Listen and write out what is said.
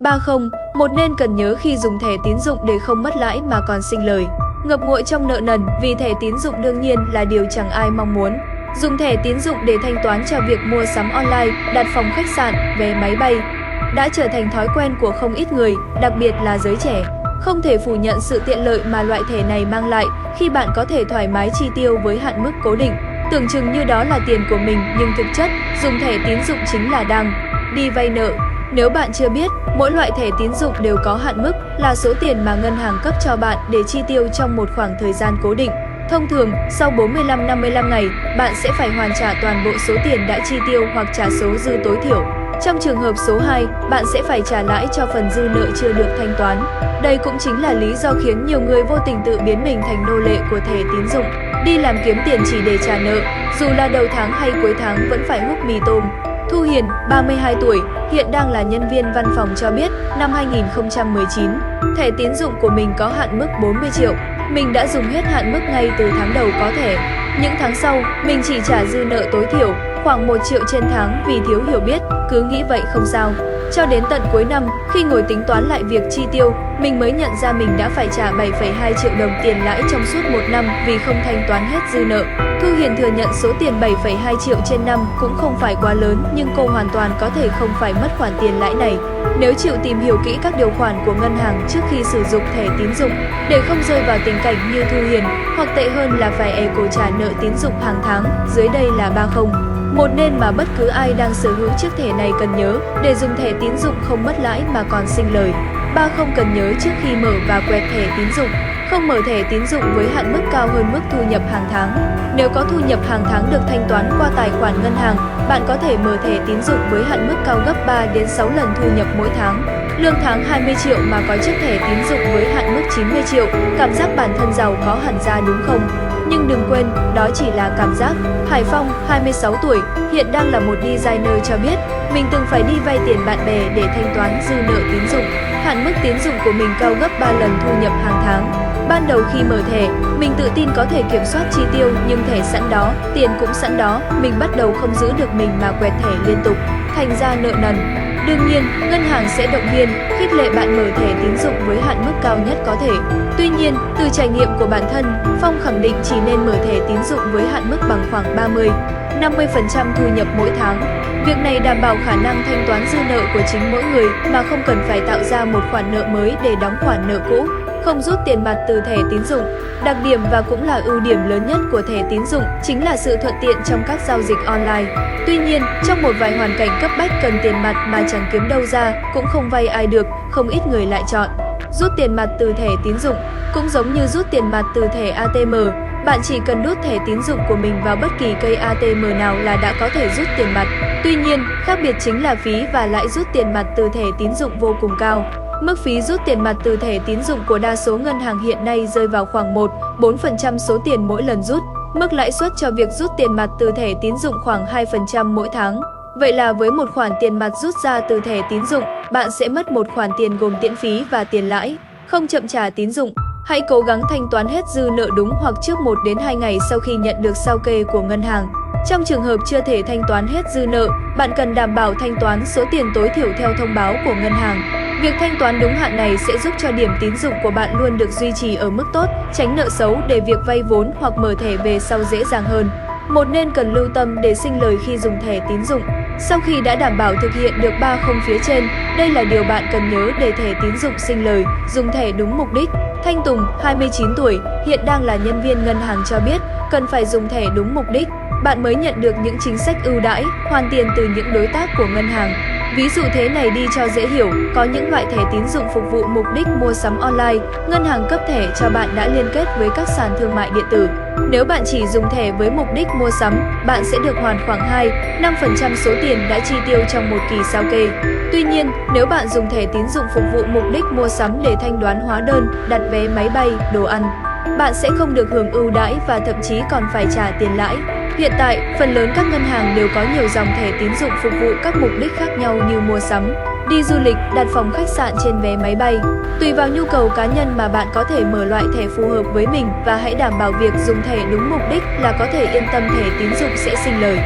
30. Một nên cần nhớ khi dùng thẻ tín dụng để không mất lãi mà còn sinh lời. Ngập ngụa trong nợ nần vì thẻ tín dụng đương nhiên là điều chẳng ai mong muốn. Dùng thẻ tín dụng để thanh toán cho việc mua sắm online, đặt phòng khách sạn, vé máy bay đã trở thành thói quen của không ít người, đặc biệt là giới trẻ. Không thể phủ nhận sự tiện lợi mà loại thẻ này mang lại khi bạn có thể thoải mái chi tiêu với hạn mức cố định. Tưởng chừng như đó là tiền của mình nhưng thực chất, dùng thẻ tín dụng chính là đang đi vay nợ. Nếu bạn chưa biết, mỗi loại thẻ tín dụng đều có hạn mức là số tiền mà ngân hàng cấp cho bạn để chi tiêu trong một khoảng thời gian cố định. Thông thường, sau 45-55 ngày, bạn sẽ phải hoàn trả toàn bộ số tiền đã chi tiêu hoặc trả số dư tối thiểu. Trong trường hợp số 2, bạn sẽ phải trả lãi cho phần dư nợ chưa được thanh toán. Đây cũng chính là lý do khiến nhiều người vô tình tự biến mình thành nô lệ của thẻ tín dụng, đi làm kiếm tiền chỉ để trả nợ, dù là đầu tháng hay cuối tháng vẫn phải húp mì tôm. Thu Hiền, 32 tuổi, hiện đang là nhân viên văn phòng cho biết, năm 2019, thẻ tín dụng của mình có hạn mức 40 triệu. Mình đã dùng hết hạn mức ngay từ tháng đầu có thẻ. Những tháng sau, mình chỉ trả dư nợ tối thiểu, khoảng 1 triệu trên tháng vì thiếu hiểu biết, cứ nghĩ vậy không sao. Cho đến tận cuối năm, khi ngồi tính toán lại việc chi tiêu, mình mới nhận ra mình đã phải trả 7,2 triệu đồng tiền lãi trong suốt một năm vì không thanh toán hết dư nợ. Thu Hiền thừa nhận số tiền 7,2 triệu trên năm cũng không phải quá lớn nhưng cô hoàn toàn có thể không phải mất khoản tiền lãi này nếu chịu tìm hiểu kỹ các điều khoản của ngân hàng trước khi sử dụng thẻ tín dụng để không rơi vào tình cảnh như Thu Hiền, hoặc tệ hơn là phải ẻ cổ trả nợ tín dụng hàng tháng. Dưới đây là 30. Một nên mà bất cứ ai đang sở hữu chiếc thẻ này cần nhớ để dùng thẻ tín dụng không mất lãi mà còn sinh lời. 30 cần nhớ trước khi mở và quẹt thẻ tín dụng. Không mở thẻ tín dụng với hạn mức cao hơn mức thu nhập hàng tháng. Nếu có thu nhập hàng tháng được thanh toán qua tài khoản ngân hàng, bạn có thể mở thẻ tín dụng với hạn mức cao gấp 3 đến 6 lần thu nhập mỗi tháng. Lương tháng 20 triệu mà có chiếc thẻ tín dụng với hạn mức 90 triệu, cảm giác bản thân giàu có hẳn ra đúng không? Nhưng đừng quên, đó chỉ là cảm giác. Hải Phong, 26 tuổi, hiện đang là một designer cho biết, mình từng phải đi vay tiền bạn bè để thanh toán dư nợ tín dụng. Hạn mức tín dụng của mình cao gấp 3 lần thu nhập hàng tháng. Ban đầu khi mở thẻ, mình tự tin có thể kiểm soát chi tiêu nhưng thẻ sẵn đó, tiền cũng sẵn đó, mình bắt đầu không giữ được mình mà quẹt thẻ liên tục, thành ra nợ nần. Đương nhiên, ngân hàng sẽ động viên, khích lệ bạn mở thẻ tín dụng với hạn mức cao nhất có thể. Tuy nhiên, từ trải nghiệm của bản thân, Phong khẳng định chỉ nên mở thẻ tín dụng với hạn mức bằng khoảng 30-50% thu nhập mỗi tháng. Việc này đảm bảo khả năng thanh toán dư nợ của chính mỗi người mà không cần phải tạo ra một khoản nợ mới để đóng khoản nợ cũ. Không rút tiền mặt từ thẻ tín dụng. Đặc điểm và cũng là ưu điểm lớn nhất của thẻ tín dụng chính là sự thuận tiện trong các giao dịch online. Tuy nhiên, trong một vài hoàn cảnh cấp bách cần tiền mặt mà chẳng kiếm đâu ra, cũng không vay ai được, không ít người lại chọn rút tiền mặt từ thẻ tín dụng. Cũng giống như rút tiền mặt từ thẻ ATM, bạn chỉ cần đút thẻ tín dụng của mình vào bất kỳ cây ATM nào là đã có thể rút tiền mặt. Tuy nhiên, khác biệt chính là phí và lãi rút tiền mặt từ thẻ tín dụng vô cùng cao. Mức phí rút tiền mặt từ thẻ tín dụng của đa số ngân hàng hiện nay rơi vào khoảng 1-4% số tiền mỗi lần rút. Mức lãi suất cho việc rút tiền mặt từ thẻ tín dụng khoảng 2% mỗi tháng. Vậy là với một khoản tiền mặt rút ra từ thẻ tín dụng, bạn sẽ mất một khoản tiền gồm tiễn phí và tiền lãi. Không chậm trả tín dụng. Hãy cố gắng thanh toán hết dư nợ đúng hoặc trước 1 đến 2 ngày sau khi nhận được sao kê của ngân hàng. Trong trường hợp chưa thể thanh toán hết dư nợ, bạn cần đảm bảo thanh toán số tiền tối thiểu theo thông báo của ngân hàng. Việc thanh toán đúng hạn này sẽ giúp cho điểm tín dụng của bạn luôn được duy trì ở mức tốt, tránh nợ xấu để việc vay vốn hoặc mở thẻ về sau dễ dàng hơn. Một nên cần lưu tâm để sinh lời khi dùng thẻ tín dụng. Sau khi đã đảm bảo thực hiện được 30 phía trên, đây là điều bạn cần nhớ để thẻ tín dụng sinh lời, dùng thẻ đúng mục đích. Thanh Tùng, 29 tuổi, hiện đang là nhân viên ngân hàng cho biết, cần phải dùng thẻ đúng mục đích, bạn mới nhận được những chính sách ưu đãi, hoàn tiền từ những đối tác của ngân hàng. Ví dụ thế này đi cho dễ hiểu, có những loại thẻ tín dụng phục vụ mục đích mua sắm online, ngân hàng cấp thẻ cho bạn đã liên kết với các sàn thương mại điện tử. Nếu bạn chỉ dùng thẻ với mục đích mua sắm, bạn sẽ được hoàn khoảng 2-5% số tiền đã chi tiêu trong một kỳ sao kê. Tuy nhiên, nếu bạn dùng thẻ tín dụng phục vụ mục đích mua sắm để thanh toán hóa đơn, đặt vé máy bay, đồ ăn, bạn sẽ không được hưởng ưu đãi và thậm chí còn phải trả tiền lãi. Hiện tại, phần lớn các ngân hàng đều có nhiều dòng thẻ tín dụng phục vụ các mục đích khác nhau như mua sắm, đi du lịch, đặt phòng khách sạn trên vé máy bay. Tùy vào nhu cầu cá nhân mà bạn có thể mở loại thẻ phù hợp với mình và hãy đảm bảo việc dùng thẻ đúng mục đích là có thể yên tâm thẻ tín dụng sẽ sinh lời.